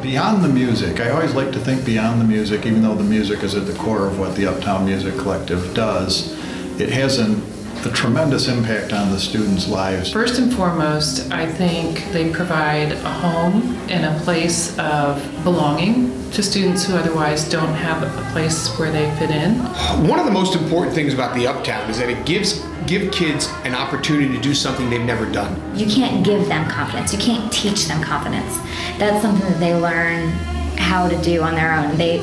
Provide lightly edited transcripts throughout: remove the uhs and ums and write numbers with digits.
Beyond the music, I always like to think beyond the music, even though the music is at the core of what the Uptown Music Collective does. It has a tremendous impact on the students' lives. First and foremost, I think they provide a home and a place of belonging to students who otherwise don't have a place where they fit in. One of the most important things about the Uptown is that it gives kids an opportunity to do something they've never done. You can't give them confidence. You can't teach them confidence. That's something that they learn how to do on their own. They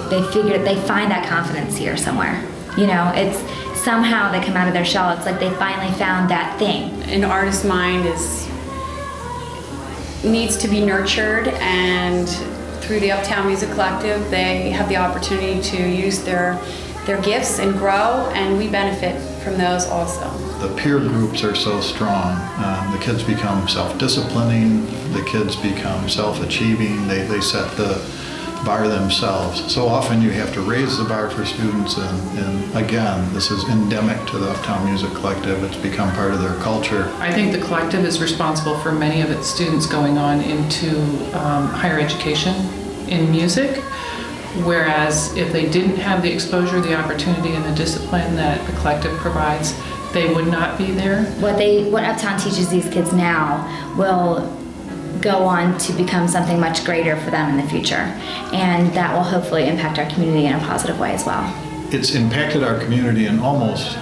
find that confidence here somewhere. You know, it's somehow they come out of their shell. It's like they finally found that thing. An artist's mind needs to be nurtured, and through the Uptown Music Collective, they have the opportunity to use their gifts and grow, and we benefit from those also. The peer groups are so strong. The kids become self-disciplining, the kids become self-achieving, they set the bar themselves. So often you have to raise the bar for students, and again, this is endemic to the Uptown Music Collective. It's become part of their culture. I think the collective is responsible for many of its students going on into higher education in music, whereas if they didn't have the exposure, the opportunity, and the discipline that the collective provides, they would not be there. What Uptown teaches these kids now will go on to become something much greater for them in the future, and that will hopefully impact our community in a positive way as well. It's impacted our community at almost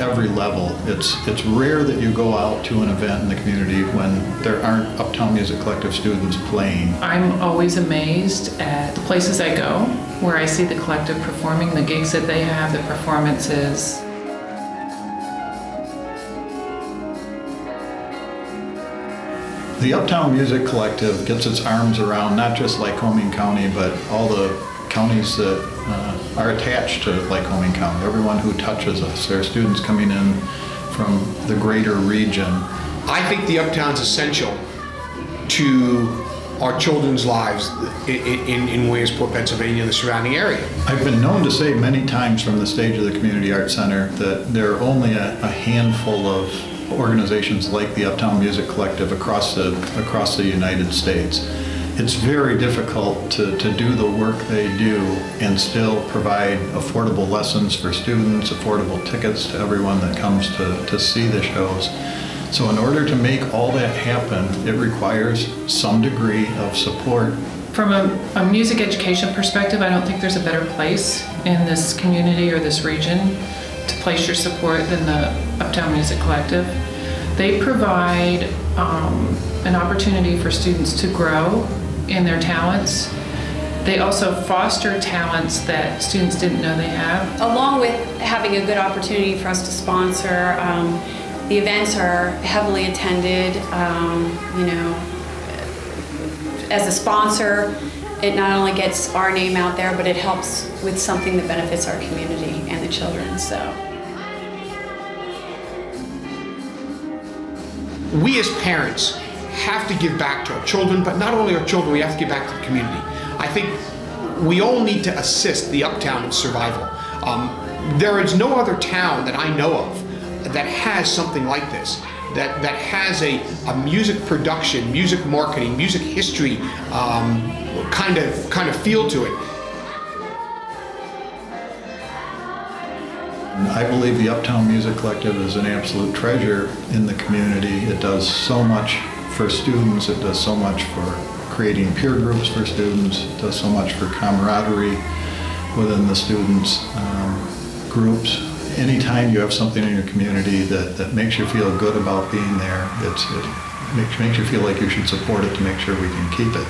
every level. It's rare that you go out to an event in the community when there aren't Uptown Music Collective students playing. I'm always amazed at the places I go where I see the collective performing, the gigs that they have, the performances. The Uptown Music Collective gets its arms around not just Lycoming County, but all the counties that are attached to Lycoming County. Everyone who touches us. There are students coming in from the greater region. I think the Uptown's essential to our children's lives in Williamsport, Pennsylvania, and the surrounding area. I've been known to say many times from the stage of the Community Arts Center that there are only a handful of organizations like the Uptown Music Collective across the United States. It's very difficult to do the work they do and still provide affordable lessons for students, affordable tickets to everyone that comes to see the shows. So in order to make all that happen, it requires some degree of support. From a music education perspective, I don't think there's a better place in this community or this region to place your support than the Uptown Music Collective. They provide an opportunity for students to grow in their talents. They also foster talents that students didn't know they have. Along with having a good opportunity for us to sponsor, the events are heavily attended. You know, as a sponsor, it not only gets our name out there, but it helps with something that benefits our community and the children. So, we as parents have to give back to our children, but not only our children, we have to give back to the community. I think we all need to assist the Uptown in survival. There is no other town that I know of that has something like this, that has a music production, music marketing, music history kind of feel to it. I believe the Uptown Music Collective is an absolute treasure in the community. It does so much for students, it does so much for creating peer groups for students, it does so much for camaraderie within the students' groups. Anytime you have something in your community that makes you feel good about being there, it makes you feel like you should support it to make sure we can keep it.